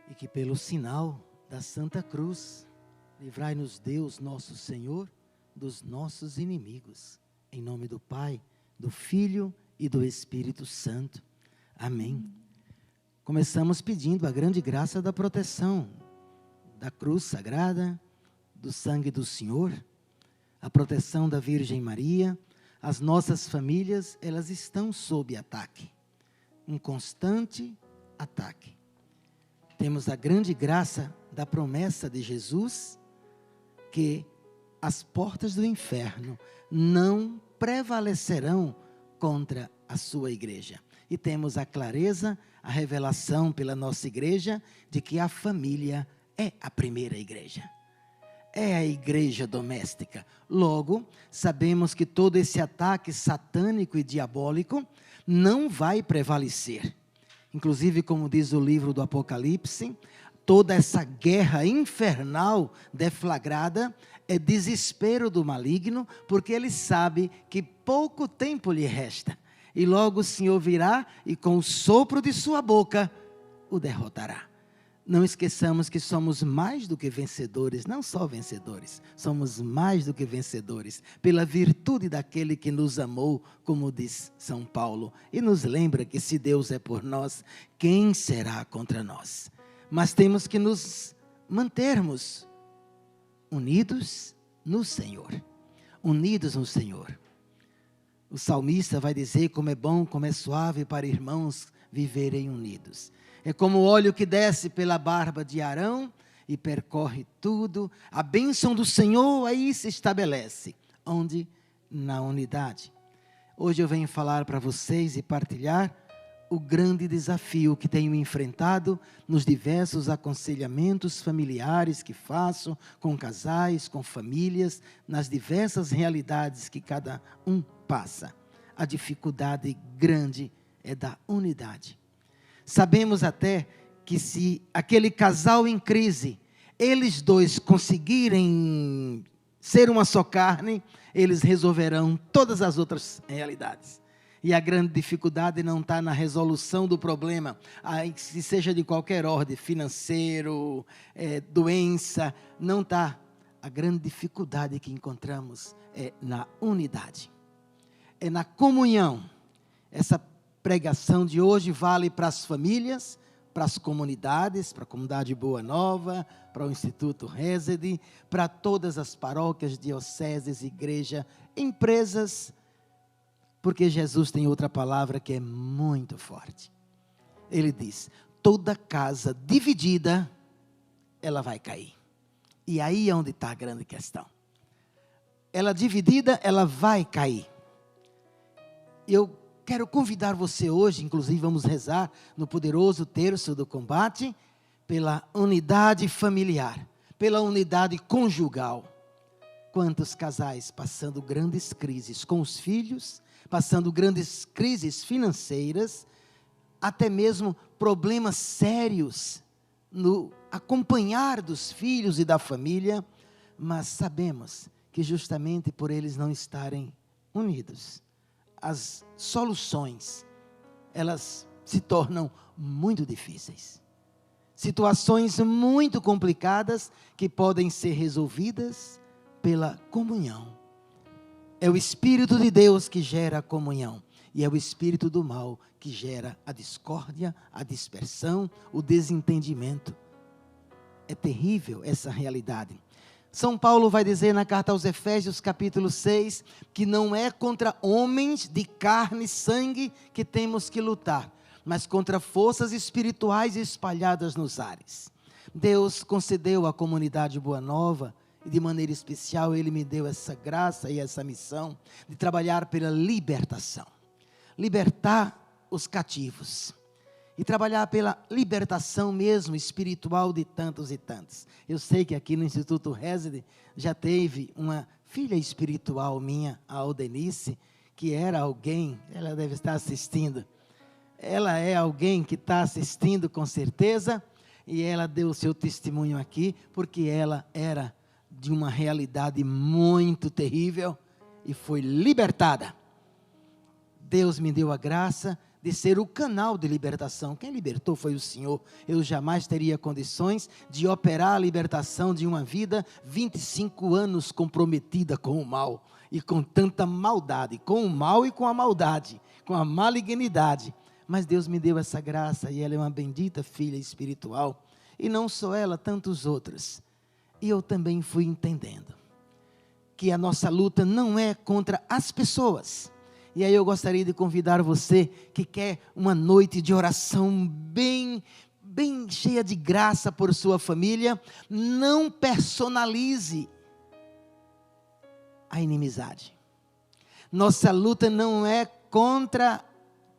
e que pelo sinal da Santa Cruz, livrai-nos Deus, nosso Senhor, dos nossos inimigos. Em nome do Pai, do Filho e do Espírito Santo. Amém. Começamos pedindo a grande graça da proteção, da cruz sagrada, do sangue do Senhor, a proteção da Virgem Maria. As nossas famílias, elas estão sob ataque, um constante ataque. Temos a grande graça da promessa de Jesus, que as portas do inferno não prevalecerão contra a sua igreja. E temos a clareza, a revelação pela nossa igreja, de que a família é a primeira igreja. É a igreja doméstica. Logo, sabemos que todo esse ataque satânico e diabólico não vai prevalecer. Inclusive, como diz o livro do Apocalipse, toda essa guerra infernal deflagrada é desespero do maligno, porque ele sabe que pouco tempo lhe resta. E logo o Senhor virá e com o sopro de sua boca o derrotará. Não esqueçamos que somos mais do que vencedores, não só vencedores, somos mais do que vencedores, pela virtude daquele que nos amou, como diz São Paulo, e nos lembra que se Deus é por nós, quem será contra nós? Mas temos que nos mantermos unidos no Senhor, unidos no Senhor. O salmista vai dizer como é bom, como é suave para irmãos viverem unidos. É como o óleo que desce pela barba de Arão e percorre tudo. A bênção do Senhor aí se estabelece. Onde? Na unidade. Hoje eu venho falar para vocês e partilhar o grande desafio que tenho enfrentado nos diversos aconselhamentos familiares que faço com casais, com famílias, nas diversas realidades que cada um passa. A dificuldade grande é da unidade. Sabemos até que se aquele casal em crise, eles dois conseguirem ser uma só carne, eles resolverão todas as outras realidades. E a grande dificuldade não está na resolução do problema, se seja de qualquer ordem, financeiro, doença, não está. A grande dificuldade que encontramos é na unidade, é na comunhão. Essa pregação de hoje vale para as famílias, para as comunidades, para a comunidade Boa Nova, para o Instituto Resed, para todas as paróquias, dioceses, igreja, empresas, porque Jesus tem outra palavra que é muito forte. Ele diz, toda casa dividida, ela vai cair. E aí é onde está a grande questão. Ela dividida, ela vai cair. Eu quero convidar você hoje, inclusive vamos rezar no poderoso terço do combate, pela unidade familiar, pela unidade conjugal. Quantos casais passando grandes crises com os filhos, passando grandes crises financeiras, até mesmo problemas sérios no acompanhar dos filhos e da família, mas sabemos que justamente por eles não estarem unidos, as soluções, elas se tornam muito difíceis. Situações muito complicadas que podem ser resolvidas pela comunhão. É o Espírito de Deus que gera a comunhão. E é o espírito do mal que gera a discórdia, a dispersão, o desentendimento. É terrível essa realidade. São Paulo vai dizer na carta aos Efésios, capítulo 6, que não é contra homens de carne e sangue que temos que lutar, mas contra forças espirituais espalhadas nos ares. Deus concedeu à comunidade Boa Nova, e de maneira especial Ele me deu essa graça e essa missão de trabalhar pela libertação. Libertar os cativos. E trabalhar pela libertação mesmo espiritual de tantos e tantos. Eu sei que aqui no Instituto Resed já teve uma filha espiritual minha, a Aldenice, que era alguém, ela deve estar assistindo. Ela é alguém que está assistindo com certeza, e ela deu o seu testemunho aqui, porque ela era de uma realidade muito terrível e foi libertada. Deus me deu a graça de ser o canal de libertação. Quem libertou foi o Senhor. Eu jamais teria condições de operar a libertação de uma vida 25 anos comprometida com o mal e com tanta maldade, com o mal e com a maldade, com a malignidade. Mas Deus me deu essa graça e ela é uma bendita filha espiritual. E não só ela, tantos outros. E eu também fui entendendo que a nossa luta não é contra as pessoas. E aí eu gostaria de convidar você que quer uma noite de oração bem cheia de graça por sua família. Não personalize a inimizade. Nossa luta não é contra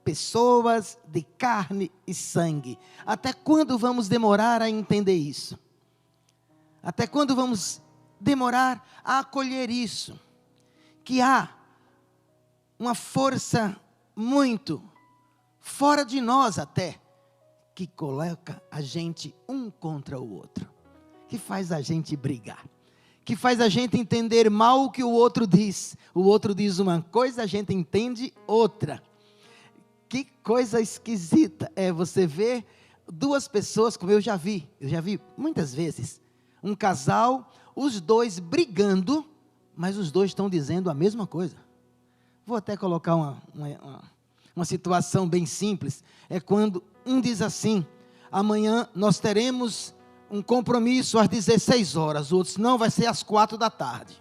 pessoas de carne e sangue. Até quando vamos demorar a entender isso? Até quando vamos demorar a acolher isso? Que há uma força muito fora de nós até, que coloca a gente um contra o outro, que faz a gente brigar, que faz a gente entender mal o que o outro diz uma coisa, a gente entende outra. Que coisa esquisita é você ver duas pessoas, como eu já vi muitas vezes, um casal, os dois brigando, mas os dois estão dizendo a mesma coisa. Vou até colocar uma situação bem simples. É quando um diz assim: amanhã nós teremos um compromisso às 16 horas. Outros, não, vai ser às 4 da tarde.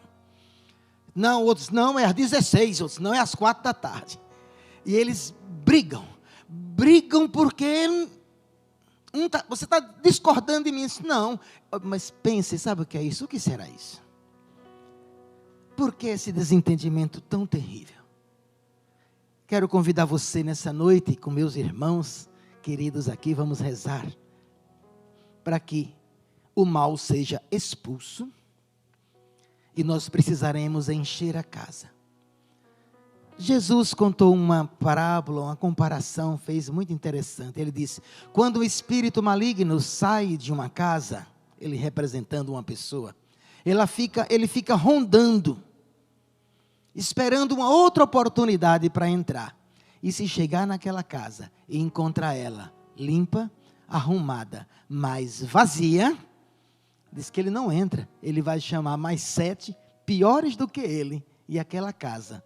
Não, outros, não, é às 16. Outros, não, é às 4 da tarde. E eles brigam porque você está discordando de mim. Não, mas pense, sabe o que é isso? O que será isso? Por que esse desentendimento tão terrível? Quero convidar você nessa noite, com meus irmãos queridos aqui, vamos rezar, para que o mal seja expulso, e nós precisaremos encher a casa. Jesus contou uma parábola, uma comparação, fez muito interessante. Ele disse: quando o espírito maligno sai de uma casa, ele representando uma pessoa, ele fica rondando, esperando uma outra oportunidade para entrar. E se chegar naquela casa e encontrar ela limpa, arrumada, mas vazia, diz que ele não entra. Ele vai chamar mais 7 piores do que ele. E aquela casa,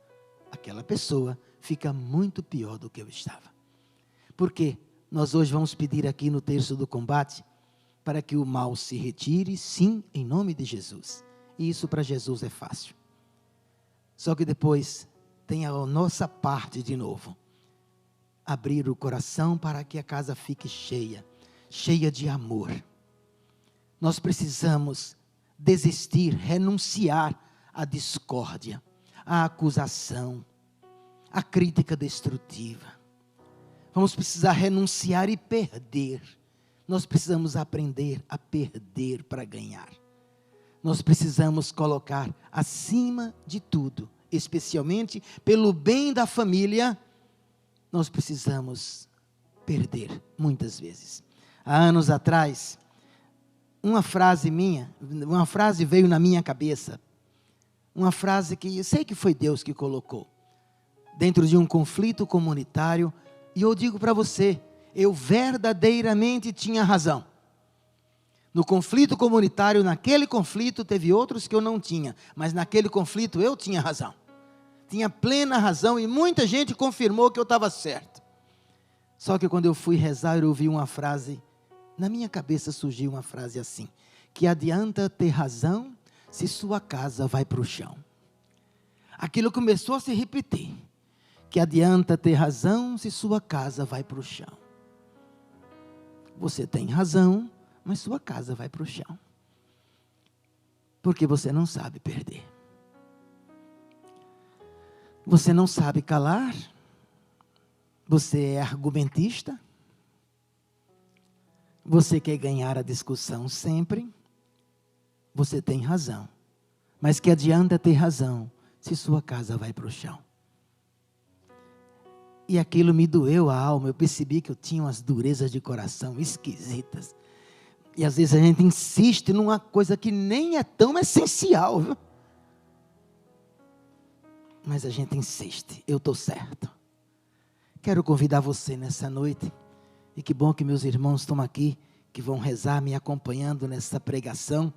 aquela pessoa, fica muito pior do que eu estava. Porque nós hoje vamos pedir aqui no terço do combate, para que o mal se retire, sim, em nome de Jesus. E isso para Jesus é fácil. Só que depois tem a nossa parte de novo. Abrir o coração para que a casa fique cheia de amor. Nós precisamos desistir, renunciar à discórdia, à acusação, à crítica destrutiva. Vamos precisar renunciar e perder. Nós precisamos aprender a perder para ganhar. Nós precisamos colocar acima de tudo, especialmente pelo bem da família, nós precisamos perder muitas vezes. Há anos atrás, uma frase veio na minha cabeça, uma frase que eu sei que foi Deus que colocou, dentro de um conflito comunitário, e eu digo para você, eu verdadeiramente tinha razão. No conflito comunitário, naquele conflito, teve outros que eu não tinha, mas naquele conflito eu tinha razão. Tinha plena razão e muita gente confirmou que eu estava certo. Só que quando eu fui rezar, eu ouvi uma frase, na minha cabeça surgiu uma frase assim: que adianta ter razão se sua casa vai para o chão. Aquilo começou a se repetir. Que adianta ter razão se sua casa vai para o chão. Você tem razão, mas sua casa vai para o chão. Porque você não sabe perder. Você não sabe calar. Você é argumentista. Você quer ganhar a discussão sempre. Você tem razão. Mas que adianta ter razão se sua casa vai para o chão. E aquilo me doeu a alma. Eu percebi que eu tinha umas durezas de coração esquisitas. E às vezes a gente insiste numa coisa que nem é tão essencial, viu? Mas a gente insiste, eu estou certo. Quero convidar você nessa noite, e que bom que meus irmãos estão aqui, que vão rezar me acompanhando nessa pregação.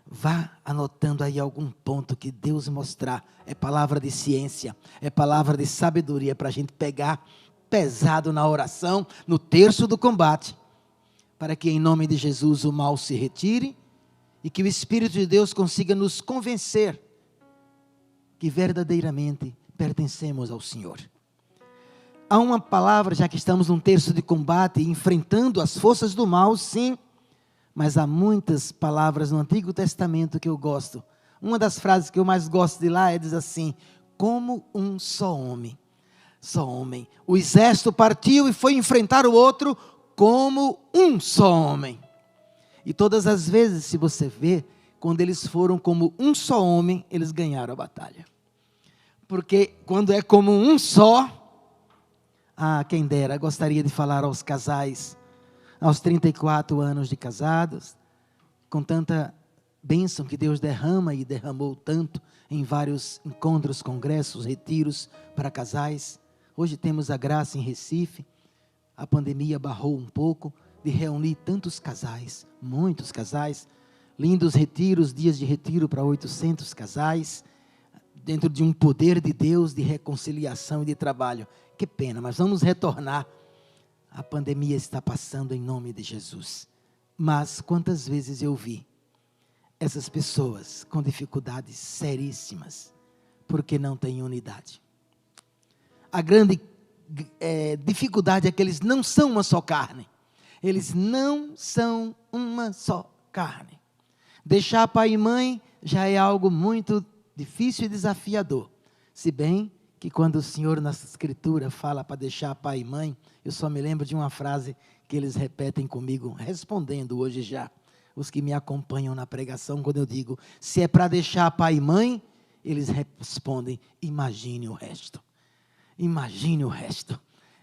Vá anotando aí algum ponto que Deus mostrar. É palavra de ciência, é palavra de sabedoria para a gente pegar pesado na oração, no terço do combate, para que em nome de Jesus o mal se retire e que o Espírito de Deus consiga nos convencer que verdadeiramente pertencemos ao Senhor. Há uma palavra, já que estamos num terço de combate, enfrentando as forças do mal, sim, mas há muitas palavras no Antigo Testamento que eu gosto. Uma das frases que eu mais gosto de lá diz assim: como um só homem. Só homem. O exército partiu e foi enfrentar o outro como um só homem. E todas as vezes, se você vê, quando eles foram como um só homem, eles ganharam a batalha. Porque quando é como um só, quem dera, gostaria de falar aos casais, aos 34 anos de casados, com tanta bênção que Deus derrama e derramou tanto em vários encontros, congressos, retiros para casais. Hoje temos a graça em Recife, a pandemia barrou um pouco, de reunir tantos casais, muitos casais, lindos retiros, dias de retiro para 800 casais, dentro de um poder de Deus, de reconciliação e de trabalho. Que pena, mas vamos retornar. A pandemia está passando em nome de Jesus. Mas quantas vezes eu vi essas pessoas com dificuldades seríssimas, porque não têm unidade. A grande dificuldade é que eles não são uma só carne. Eles não são uma só carne. Deixar pai e mãe já é algo muito difícil e desafiador. Se bem que quando o Senhor na Escritura fala para deixar pai e mãe, eu só me lembro de uma frase que eles repetem comigo, respondendo hoje já, os que me acompanham na pregação, quando eu digo, se é para deixar pai e mãe, eles respondem, imagine o resto. Imagine o resto.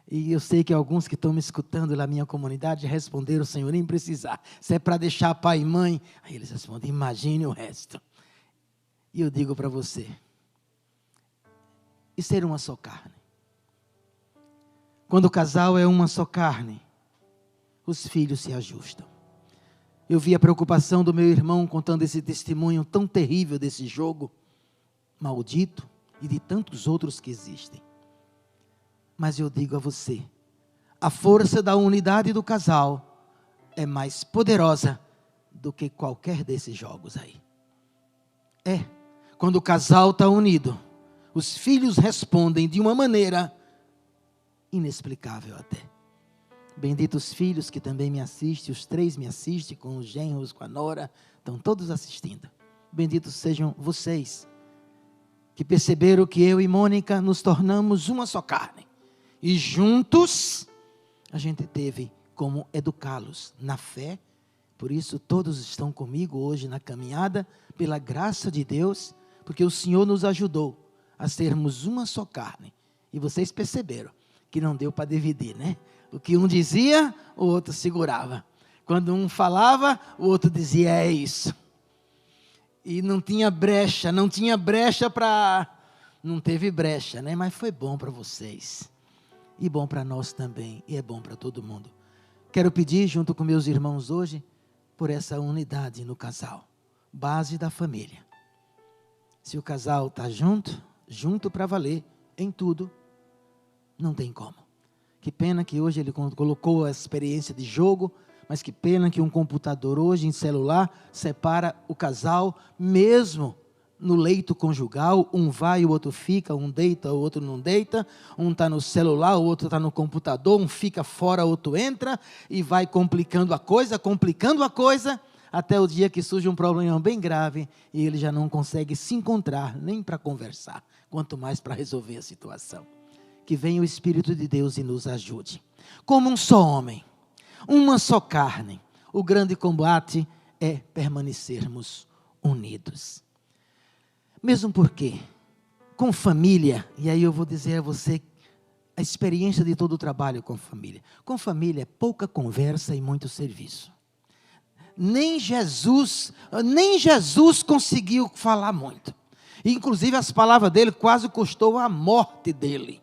E eu sei que alguns que estão me escutando na minha comunidade responderam, Senhor, nem precisar. Se é para deixar pai e mãe, aí eles respondem, imagine o resto. E eu digo para você, e ser uma só carne. Quando o casal é uma só carne, os filhos se ajustam. Eu vi a preocupação do meu irmão contando esse testemunho tão terrível desse jogo maldito e de tantos outros que existem. Mas eu digo a você, a força da unidade do casal é mais poderosa do que qualquer desses jogos aí. Quando o casal está unido, os filhos respondem de uma maneira inexplicável até. Benditos filhos que também me assistem, os 3 me assistem, com os genros, com a nora, estão todos assistindo. Benditos sejam vocês, que perceberam que eu e Mônica nos tornamos uma só carne. E juntos, a gente teve como educá-los na fé. Por isso todos estão comigo hoje na caminhada, pela graça de Deus, porque o Senhor nos ajudou a sermos uma só carne. E vocês perceberam que não deu para dividir, né? O que um dizia, o outro segurava. Quando um falava, o outro dizia, é isso. E não tinha brecha para... Não teve brecha, né? Mas foi bom para vocês. E bom para nós também. E é bom para todo mundo. Quero pedir, junto com meus irmãos hoje, por essa unidade no casal. Base da família. Se o casal está junto para valer, em tudo, não tem como. Que pena que hoje ele colocou a experiência de jogo, mas que pena que um computador hoje, em celular, separa o casal, mesmo no leito conjugal, um vai, o outro fica, um deita, o outro não deita, um está no celular, o outro está no computador, um fica fora, o outro entra, e vai complicando a coisa, até o dia que surge um problema bem grave, e ele já não consegue se encontrar, nem para conversar, quanto mais para resolver a situação. Que venha o Espírito de Deus e nos ajude. Como um só homem, uma só carne, o grande combate é permanecermos unidos. Mesmo porque, com família, e aí eu vou dizer a você a experiência de todo o trabalho com família. Com família é pouca conversa e muito serviço. Nem Jesus conseguiu falar muito. E, inclusive, as palavras dele quase custou a morte dele.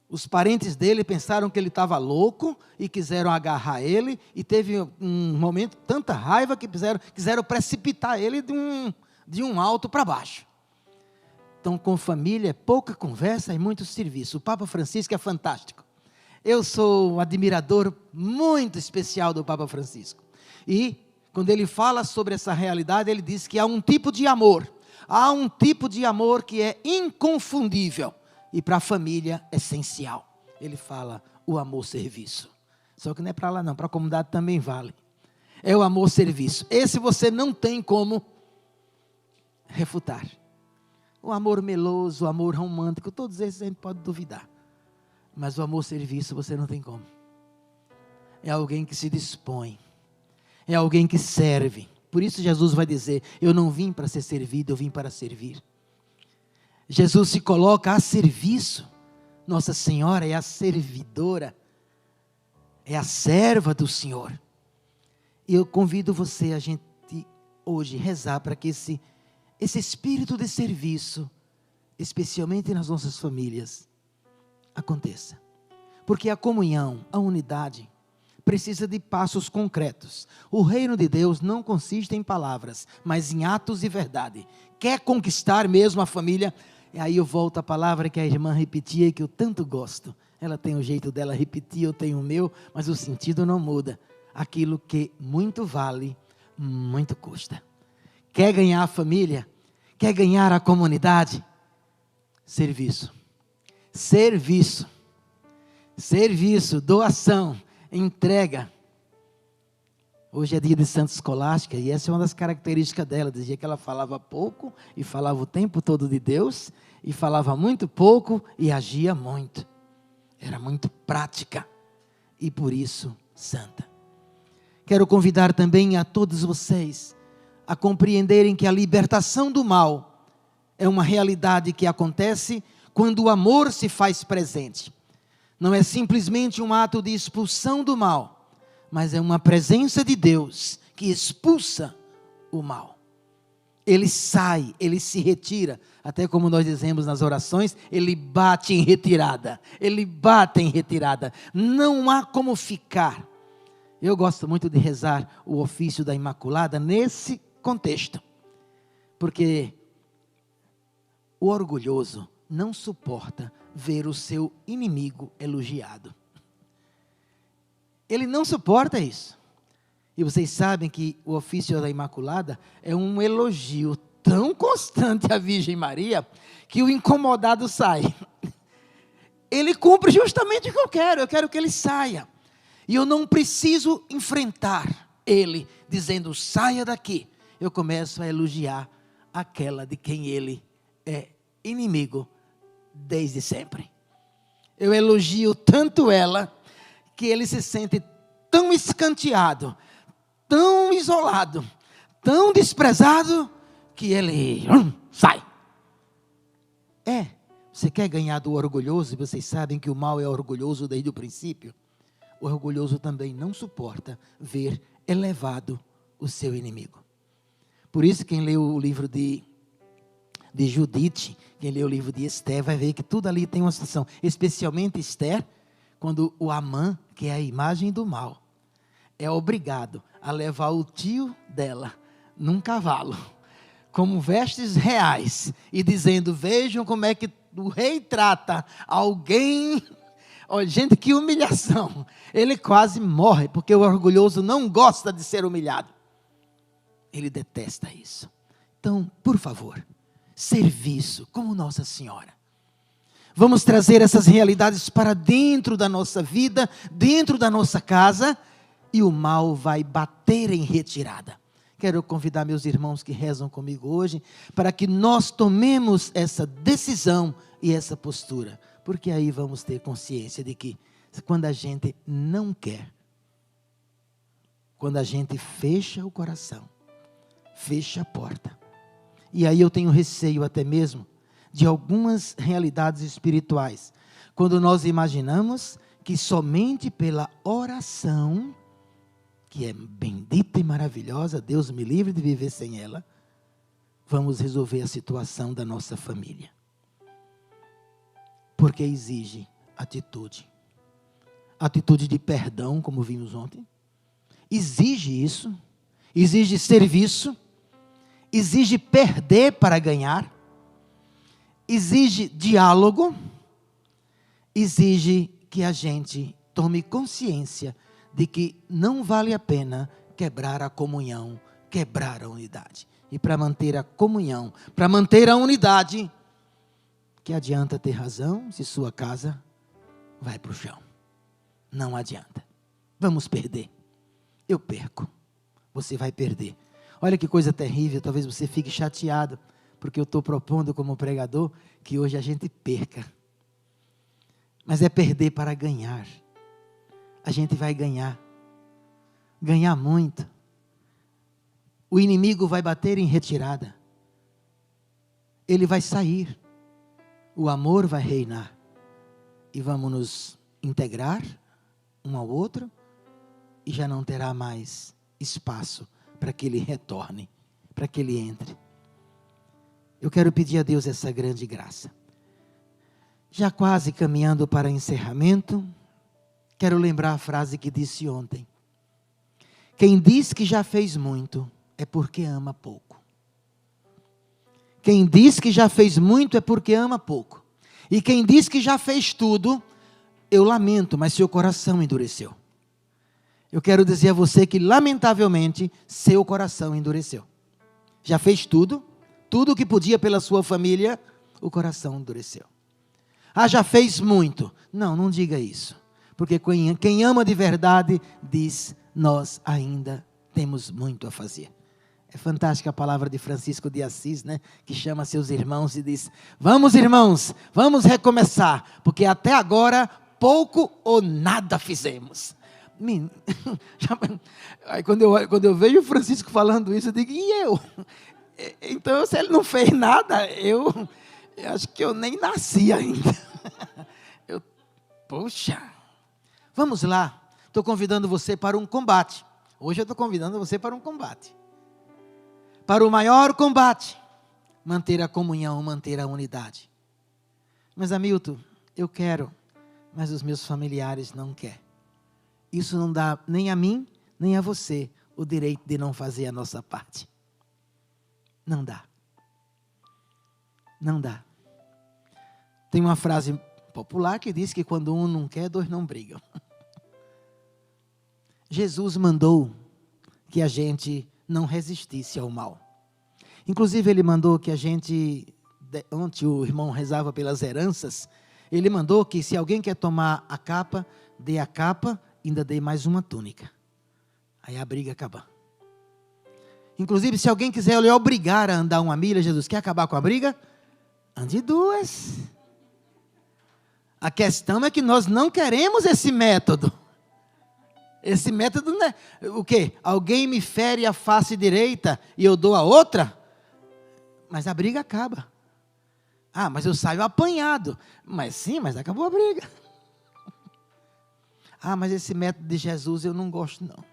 Os parentes dele pensaram que ele estava louco e quiseram agarrar ele, e teve um momento, tanta raiva, que quiseram precipitar ele de um alto para baixo. Então, com família, pouca conversa e muito serviço. O Papa Francisco é fantástico. Eu sou um admirador muito especial do Papa Francisco. E, quando ele fala sobre essa realidade, ele diz que há um tipo de amor. Há um tipo de amor que é inconfundível. E para a família, essencial. Ele fala o amor-serviço. Só que não é para lá não, para a comunidade também vale. É o amor-serviço. Esse você não tem como refutar. O amor meloso, o amor romântico, todos esses a gente pode duvidar. Mas o amor-serviço você não tem como. É alguém que se dispõe. É alguém que serve. Por isso Jesus vai dizer, eu não vim para ser servido, eu vim para servir. Jesus se coloca a serviço. Nossa Senhora é a servidora, é a serva do Senhor. E eu convido você, a gente hoje rezar para que esse espírito de serviço, especialmente nas nossas famílias, aconteça. Porque a comunhão, a unidade, precisa de passos concretos. O reino de Deus não consiste em palavras, mas em atos e verdade. Quer conquistar mesmo a família? E aí eu volto à palavra que a irmã repetia e que eu tanto gosto. Ela tem o jeito dela repetir, eu tenho o meu, mas o sentido não muda. Aquilo que muito vale, muito custa. Quer ganhar a família? Quer ganhar a comunidade? Serviço. Serviço. Serviço, doação, entrega. Hoje é dia de Santa Escolástica e essa é uma das características dela. Dizia que ela falava pouco e falava o tempo todo de Deus, e falava muito pouco e agia muito. Era muito prática e por isso santa. Quero convidar também a todos vocês a compreenderem que a libertação do mal é uma realidade que acontece quando o amor se faz presente. Não é simplesmente um ato de expulsão do mal, mas é uma presença de Deus que expulsa o mal. Ele sai, ele se retira, até como nós dizemos nas orações, ele bate em retirada, ele bate em retirada, não há como ficar. Eu gosto muito de rezar o ofício da Imaculada nesse contexto, porque o orgulhoso não suporta ver o seu inimigo elogiado. Ele não suporta isso. E vocês sabem que o ofício da Imaculada é um elogio tão constante à Virgem Maria, que o incomodado sai. Ele cumpre justamente o que eu quero que ele saia. E eu não preciso enfrentar ele, dizendo, saia daqui. Eu começo a elogiar aquela de quem ele é inimigo desde sempre. Eu elogio tanto ela, que ele se sente tão escanteado, tão isolado, tão desprezado, que ele sai. Você quer ganhar do orgulhoso? Vocês sabem que o mal é orgulhoso desde o princípio. O orgulhoso também não suporta ver elevado o seu inimigo. Por isso, quem leu o livro de Judite, quem leu o livro de Esther, vai ver que tudo ali tem uma situação, especialmente Esther, quando o Amã, que é a imagem do mal, é obrigado a levar o tio dela num cavalo, como vestes reais, e dizendo, vejam como é que o rei trata alguém. Olha, gente, que humilhação. Ele quase morre, porque o orgulhoso não gosta de ser humilhado. Ele detesta isso. Então, por favor, serviço como Nossa Senhora. Vamos trazer essas realidades para dentro da nossa vida, dentro da nossa casa, e o mal vai bater em retirada. Quero convidar meus irmãos que rezam comigo hoje, para que nós tomemos essa decisão e essa postura, porque aí vamos ter consciência de que, quando a gente não quer, quando a gente fecha o coração, fecha a porta, e aí eu tenho receio até mesmo, de algumas realidades espirituais, quando nós imaginamos que somente pela oração, que é bendita e maravilhosa, Deus me livre de viver sem ela, vamos resolver a situação da nossa família. Porque exige atitude. Atitude de perdão, como vimos ontem. Exige isso. Exige serviço. Exige perder para ganhar. Exige diálogo. Exige que a gente tome consciência de que não vale a pena quebrar a comunhão, quebrar a unidade. E para manter a comunhão, para manter a unidade, que adianta ter razão se sua casa vai para o chão? Não adianta. Vamos perder. Eu perco. Você vai perder. Olha que coisa terrível, talvez você fique chateado, porque eu estou propondo como pregador que hoje a gente perca. Mas é perder para ganhar. A gente vai ganhar. Ganhar muito. O inimigo vai bater em retirada. Ele vai sair. O amor vai reinar. E vamos nos integrar um ao outro. E já não terá mais espaço para que ele retorne, para que ele entre. Eu quero pedir a Deus essa grande graça. Já quase caminhando para encerramento, quero lembrar a frase que disse ontem. Quem diz que já fez muito, é porque ama pouco. Quem diz que já fez muito, é porque ama pouco. E quem diz que já fez tudo, eu lamento, mas seu coração endureceu. Eu quero dizer a você que, lamentavelmente, seu coração endureceu. Já fez tudo o que podia pela sua família, o coração endureceu. Ah, já fez muito. Não, não diga isso. Porque quem ama de verdade diz, nós ainda temos muito a fazer. É fantástica a palavra de Francisco de Assis, né? Que chama seus irmãos e diz, vamos irmãos, vamos recomeçar, porque até agora pouco ou nada fizemos. Aí quando eu vejo o Francisco falando isso, eu digo, e eu? Então, se ele não fez nada, eu acho que eu nem nasci ainda. Poxa, vamos lá. Estou convidando você para um combate. Hoje eu estou convidando você para um combate. Para o maior combate. Manter a comunhão, manter a unidade. Mas, Hamilton, eu quero, mas os meus familiares não querem. Isso não dá nem a mim, nem a você o direito de não fazer a nossa parte. Não dá. Não dá. Tem uma frase popular que diz que quando um não quer, dois não brigam. Jesus mandou que a gente não resistisse ao mal. Inclusive, ele mandou que a gente, ontem o irmão rezava pelas heranças, ele mandou que se alguém quer tomar a capa, dê a capa, ainda dê mais uma túnica. Aí a briga acaba. Inclusive, se alguém quiser lhe obrigar a andar uma milha, Jesus quer acabar com a briga? Ande duas. A questão é que nós não queremos esse método. Esse método não é o quê? Alguém me fere a face direita e eu dou a outra? Mas a briga acaba. Ah, mas eu saio apanhado. Mas sim, mas acabou a briga. Ah, mas esse método de Jesus eu não gosto não.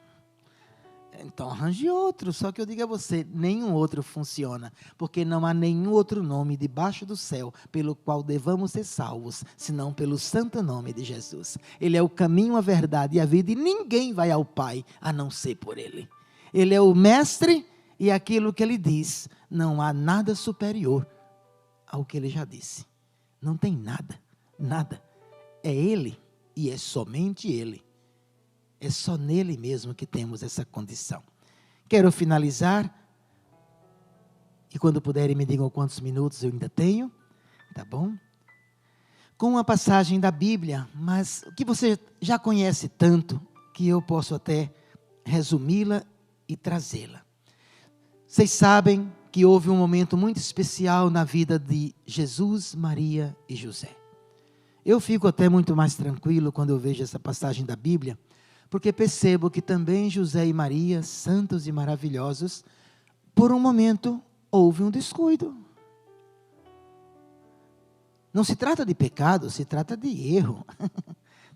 Então arranje outro, só que eu digo a você, nenhum outro funciona, porque não há nenhum outro nome debaixo do céu pelo qual devamos ser salvos, senão pelo santo nome de Jesus. Ele é o caminho, a verdade e a vida, e ninguém vai ao Pai a não ser por Ele. Ele é o mestre e aquilo que Ele diz, não há nada superior ao que Ele já disse. Não tem nada, nada. É Ele e é somente Ele. É só nele mesmo que temos essa condição. Quero finalizar. E quando puderem me digam quantos minutos eu ainda tenho. Tá bom? Com uma passagem da Bíblia, mas que você já conhece tanto, que eu posso até resumi-la e trazê-la. Vocês sabem que houve um momento muito especial na vida de Jesus, Maria e José. Eu fico até muito mais tranquilo quando eu vejo essa passagem da Bíblia, porque percebo que também José e Maria, santos e maravilhosos, por um momento houve um descuido. Não se trata de pecado, se trata de erro.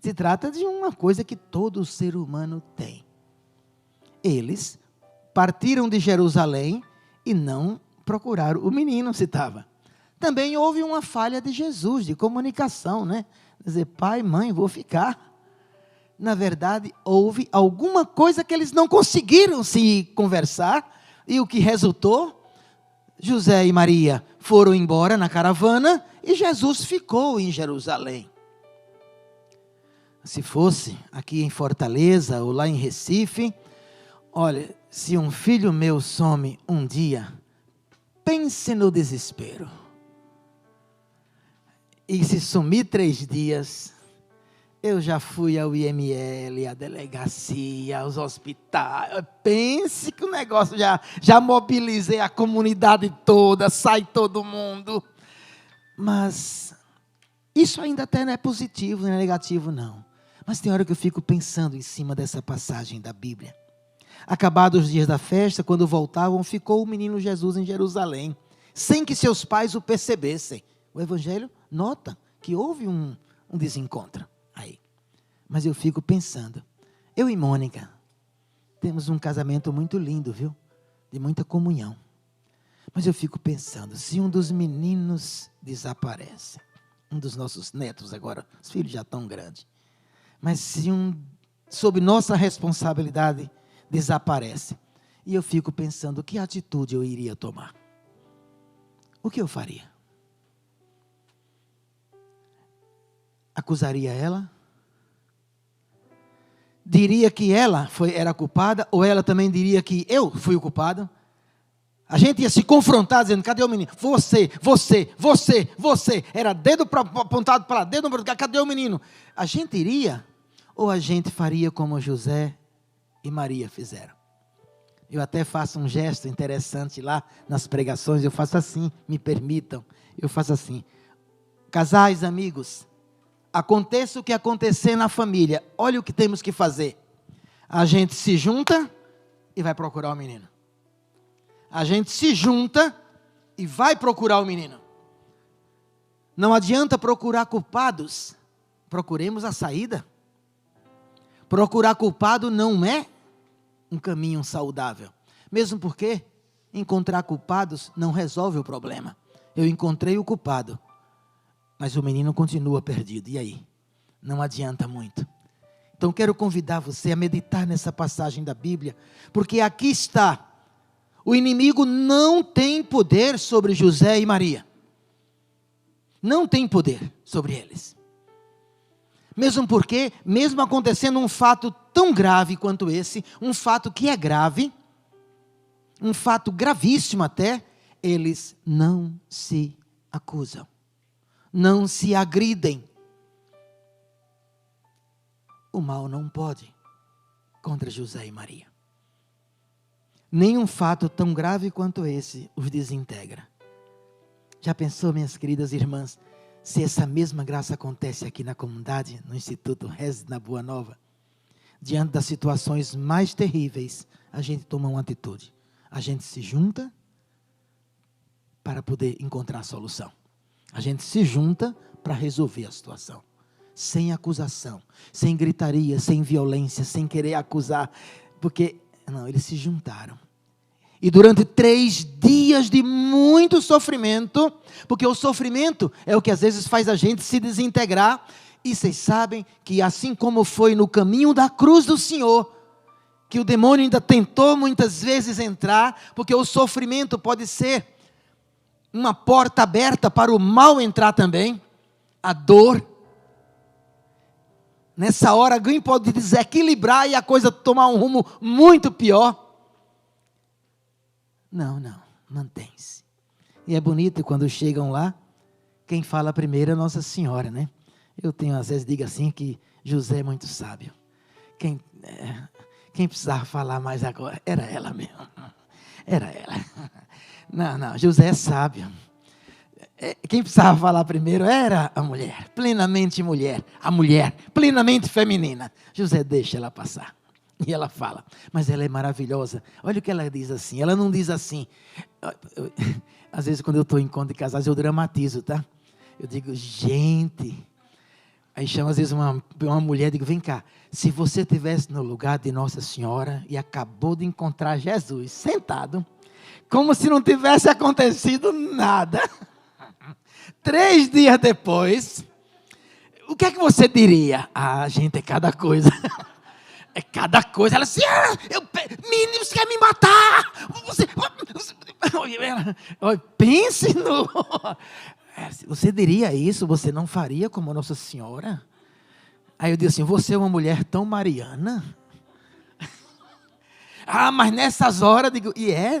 Se trata de uma coisa que todo ser humano tem. Eles partiram de Jerusalém e não procuraram o menino se estava. Também houve uma falha de Jesus, de comunicação, né? Dizer, pai, mãe, vou ficar. Na verdade, houve alguma coisa que eles não conseguiram se conversar, e o que resultou? José e Maria foram embora na caravana, e Jesus ficou em Jerusalém. Se fosse aqui em Fortaleza, ou lá em Recife, olha, se um filho meu some um dia, pense no desespero. E se sumir 3 dias, eu já fui ao IML, à delegacia, aos hospitais. Pense que o negócio já mobilizei a comunidade toda, sai todo mundo. Mas isso ainda até não é positivo, não é negativo não. Mas tem hora que eu fico pensando em cima dessa passagem da Bíblia. Acabados os dias da festa, quando voltavam, ficou o menino Jesus em Jerusalém, sem que seus pais o percebessem. O Evangelho nota que houve um desencontro aí. Mas eu fico pensando, eu e Mônica, temos um casamento muito lindo, viu? De muita comunhão. Mas eu fico pensando, se um dos meninos desaparece, um dos nossos netos agora, os filhos já estão grandes, mas se sob nossa responsabilidade, desaparece, e eu fico pensando, que atitude eu iria tomar? O que eu faria? Acusaria ela? Diria que ela era culpada, ou ela também diria que eu fui o culpado? A gente ia se confrontar dizendo, cadê o menino? Você. Era dedo apontado para lá, dedo para cá, cadê o menino? A gente iria, ou a gente faria como José e Maria fizeram? Eu até faço um gesto interessante lá nas pregações, eu faço assim, me permitam, eu faço assim. Casais, amigos, aconteça o que acontecer na família, olha o que temos que fazer. A gente se junta e vai procurar o menino. A gente se junta e vai procurar o menino. Não adianta procurar culpados, procuremos a saída. Procurar culpado não é um caminho saudável. Mesmo porque encontrar culpados não resolve o problema. Eu encontrei o culpado, mas o menino continua perdido. E aí? Não adianta muito. Então quero convidar você a meditar nessa passagem da Bíblia, porque aqui está. O inimigo não tem poder sobre José e Maria. Não tem poder sobre eles. Mesmo porque, mesmo acontecendo um fato tão grave quanto esse, um fato que é grave, um fato gravíssimo até, eles não se acusam, não se agridem. O mal não pode contra José e Maria. Nenhum fato tão grave quanto esse os desintegra. Já pensou, minhas queridas irmãs, se essa mesma graça acontece aqui na comunidade, no Instituto Reze na Boa Nova? Diante das situações mais terríveis, a gente toma uma atitude. A gente se junta para poder encontrar a solução. A gente se junta para resolver a situação. Sem acusação, sem gritaria, sem violência, sem querer acusar. Porque, não, eles se juntaram. E durante 3 dias de muito sofrimento, porque o sofrimento é o que às vezes faz a gente se desintegrar. E vocês sabem que assim como foi no caminho da cruz do Senhor, que o demônio ainda tentou muitas vezes entrar, porque o sofrimento pode ser uma porta aberta para o mal entrar também, a dor. Nessa hora alguém pode desequilibrar e a coisa tomar um rumo muito pior. Não, mantém-se. E é bonito quando chegam lá, quem fala primeiro é Nossa Senhora, né? Eu tenho, às vezes, digo assim, que José é muito sábio. Quem precisava falar mais agora, era ela mesmo. Era ela. Não, José é sábio. Quem precisava falar primeiro era a mulher, a mulher, plenamente feminina. José deixa ela passar. E ela fala, mas ela é maravilhosa. Olha o que ela diz assim, ela não diz assim. Às vezes quando eu estou em encontro de casais, eu dramatizo, tá? Eu digo, gente. Aí chama às vezes uma mulher, digo, vem cá. Se você estivesse no lugar de Nossa Senhora e acabou de encontrar Jesus sentado, como se não tivesse acontecido nada. 3 dias depois, o que é que você diria? Ah, gente, é cada coisa. É cada coisa. Ela disse, menino, você quer me matar? Pense no... Você diria isso? Você não faria como Nossa Senhora? Aí eu disse assim, você é uma mulher tão mariana? Mas nessas horas, digo,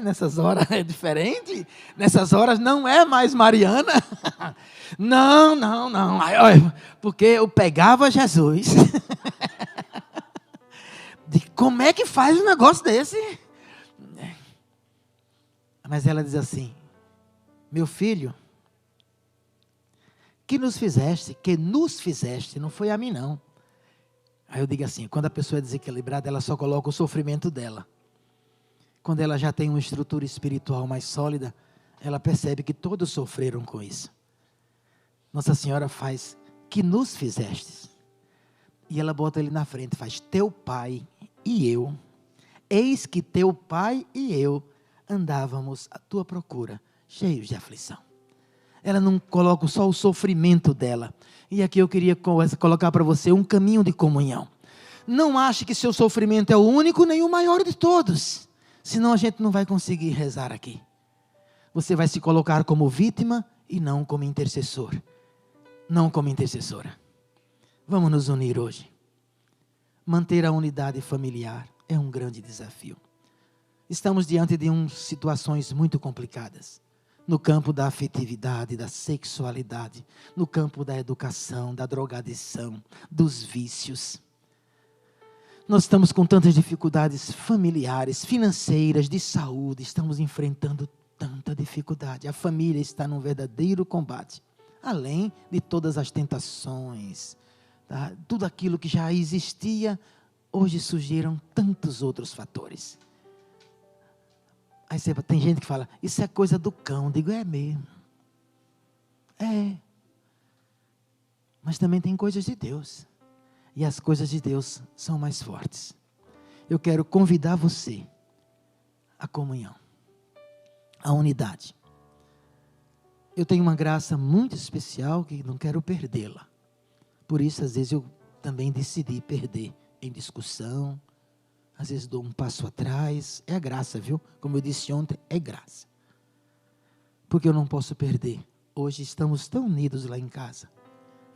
nessas horas é diferente? Nessas horas não é mais mariana? Não. Aí, olha, porque eu pegava Jesus. Como é que faz um negócio desse? Mas ela diz assim, meu filho, que nos fizeste, não foi a mim não. Aí eu digo assim, quando a pessoa é desequilibrada, ela só coloca o sofrimento dela. Quando ela já tem uma estrutura espiritual mais sólida, ela percebe que todos sofreram com isso. Nossa Senhora faz, que nos fizeste. E ela bota ele na frente, faz, teu pai e eu, eis que teu pai e eu andávamos à tua procura, cheios de aflição. Ela não coloca só o sofrimento dela. E aqui eu queria colocar para você um caminho de comunhão. Não ache que seu sofrimento é o único nem o maior de todos. Senão a gente não vai conseguir rezar aqui. Você vai se colocar como vítima e não como intercessor. Não como intercessora. Vamos nos unir hoje. Manter a unidade familiar é um grande desafio. Estamos diante de situações muito complicadas. No campo da afetividade, da sexualidade, no campo da educação, da drogadição, dos vícios. Nós estamos com tantas dificuldades familiares, financeiras, de saúde, estamos enfrentando tanta dificuldade. A família está num verdadeiro combate, além de todas as tentações, tá? Tudo aquilo que já existia, hoje surgiram tantos outros fatores. Aí tem gente que fala, isso é coisa do cão. Eu digo, é mesmo. É. Mas também tem coisas de Deus. E as coisas de Deus são mais fortes. Eu quero convidar você à comunhão, à unidade. Eu tenho uma graça muito especial que não quero perdê-la. Por isso, às vezes, eu também decidi perder em discussão. Às vezes dou um passo atrás. É a graça, viu? Como eu disse ontem, é graça. Porque eu não posso perder. Hoje estamos tão unidos lá em casa.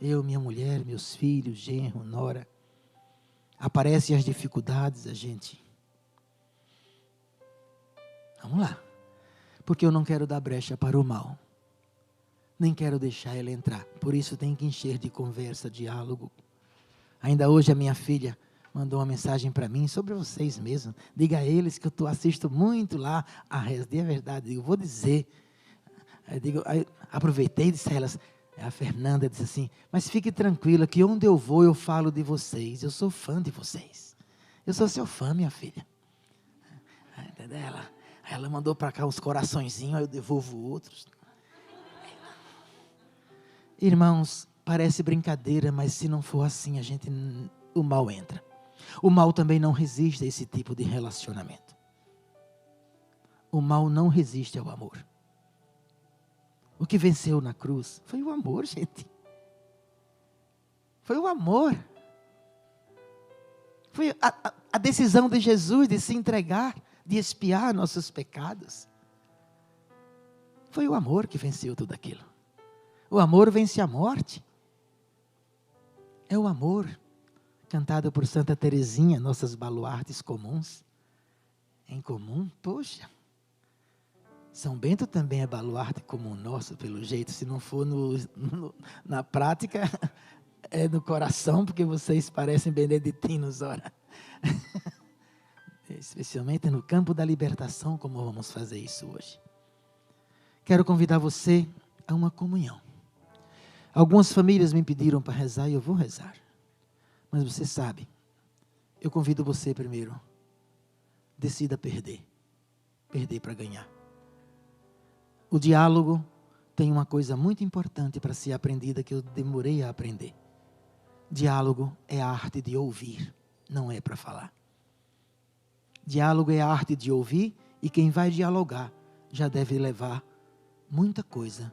Eu, minha mulher, meus filhos, genro, nora. Aparecem as dificuldades, a gente. Vamos lá. Porque eu não quero dar brecha para o mal. Nem quero deixar ele entrar. Por isso tem que encher de conversa, diálogo. Ainda hoje a minha filha mandou uma mensagem para mim sobre vocês mesmos. Diga a eles que eu assisto muito lá a Resde, é verdade. Eu vou dizer. Aí aproveitei e disse a elas, a Fernanda disse assim, mas fique tranquila que onde eu vou eu falo de vocês. Eu sou fã de vocês. Eu sou seu fã, minha filha. Ela mandou para cá uns coraçõezinhos, aí eu devolvo outros. Irmãos, parece brincadeira, mas se não for assim, o mal entra. O mal também não resiste a esse tipo de relacionamento. O mal não resiste ao amor. O que venceu na cruz foi o amor, gente. Foi o amor. Foi a decisão de Jesus de se entregar, de expiar nossos pecados. Foi o amor que venceu tudo aquilo. O amor vence a morte. É o amor, cantado por Santa Teresinha, nossas baluartes comuns. Em comum, poxa. São Bento também é baluarte comum nosso, pelo jeito. Se não for na prática, é no coração, porque vocês parecem beneditinos, ora. Especialmente no campo da libertação, como vamos fazer isso hoje. Quero convidar você a uma comunhão. Algumas famílias me pediram para rezar e eu vou rezar. Mas você sabe, eu convido você primeiro, decida perder. Perder para ganhar. O diálogo tem uma coisa muito importante para ser aprendida que eu demorei a aprender. Diálogo é a arte de ouvir, não é para falar. Diálogo é a arte de ouvir e quem vai dialogar já deve levar muita coisa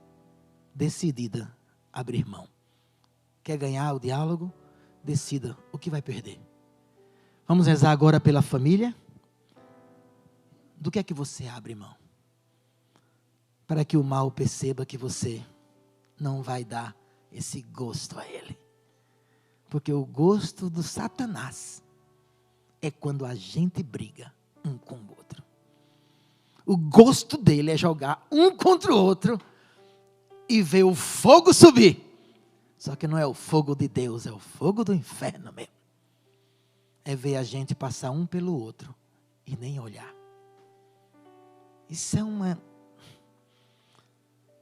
decidida a abrir mão. Quer ganhar o diálogo? Decida o que vai perder. Vamos rezar agora pela família. Do que é que você abre mão? Para que o mal perceba que você não vai dar esse gosto a ele. Porque o gosto do Satanás é quando a gente briga um com o outro. O gosto dele é jogar um contra o outro e ver o fogo subir. Só que não é o fogo de Deus, é o fogo do inferno mesmo. É ver a gente passar um pelo outro e nem olhar. Isso é uma...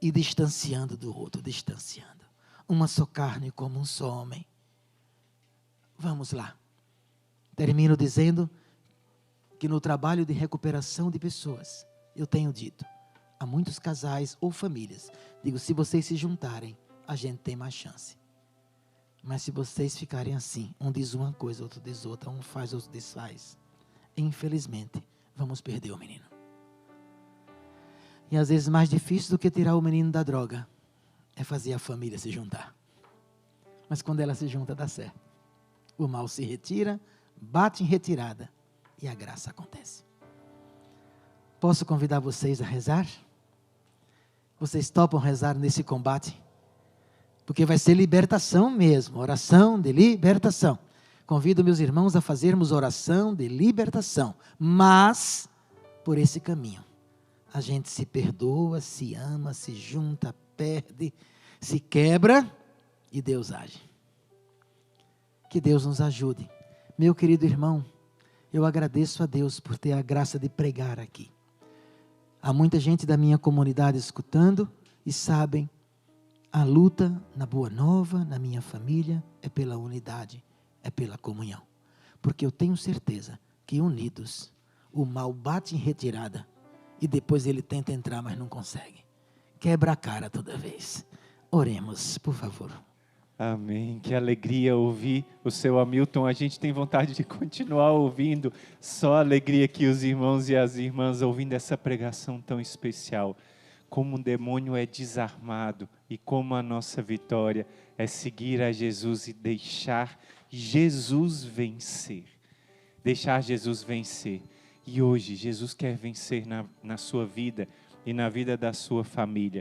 E distanciando do outro, distanciando. Uma só carne como um só homem. Vamos lá. Termino dizendo que no trabalho de recuperação de pessoas, eu tenho dito a muitos casais ou famílias, digo, se vocês se juntarem, a gente tem mais chance. Mas se vocês ficarem assim, um diz uma coisa, outro diz outra, um faz, outro desfaz, infelizmente, vamos perder o menino. E às vezes mais difícil do que tirar o menino da droga, é fazer a família se juntar. Mas quando ela se junta, dá certo. O mal se retira, bate em retirada, e a graça acontece. Posso convidar vocês a rezar? Vocês topam rezar nesse combate? Porque vai ser libertação mesmo, oração de libertação. Convido meus irmãos a fazermos oração de libertação, mas por esse caminho. A gente se perdoa, se ama, se junta, perde, se quebra e Deus age. Que Deus nos ajude. Meu querido irmão, eu agradeço a Deus por ter a graça de pregar aqui. Há muita gente da minha comunidade escutando e sabem, a luta na Boa Nova, na minha família, é pela unidade, é pela comunhão. Porque eu tenho certeza que unidos, o mal bate em retirada e depois ele tenta entrar, mas não consegue. Quebra a cara toda vez. Oremos, por favor. Amém, que alegria ouvir o seu Hamilton, a gente tem vontade de continuar ouvindo, só alegria que os irmãos e as irmãs ouvindo essa pregação tão especial, como o demônio é desarmado e como a nossa vitória é seguir a Jesus e deixar Jesus vencer, e hoje Jesus quer vencer na sua vida e na vida da sua família,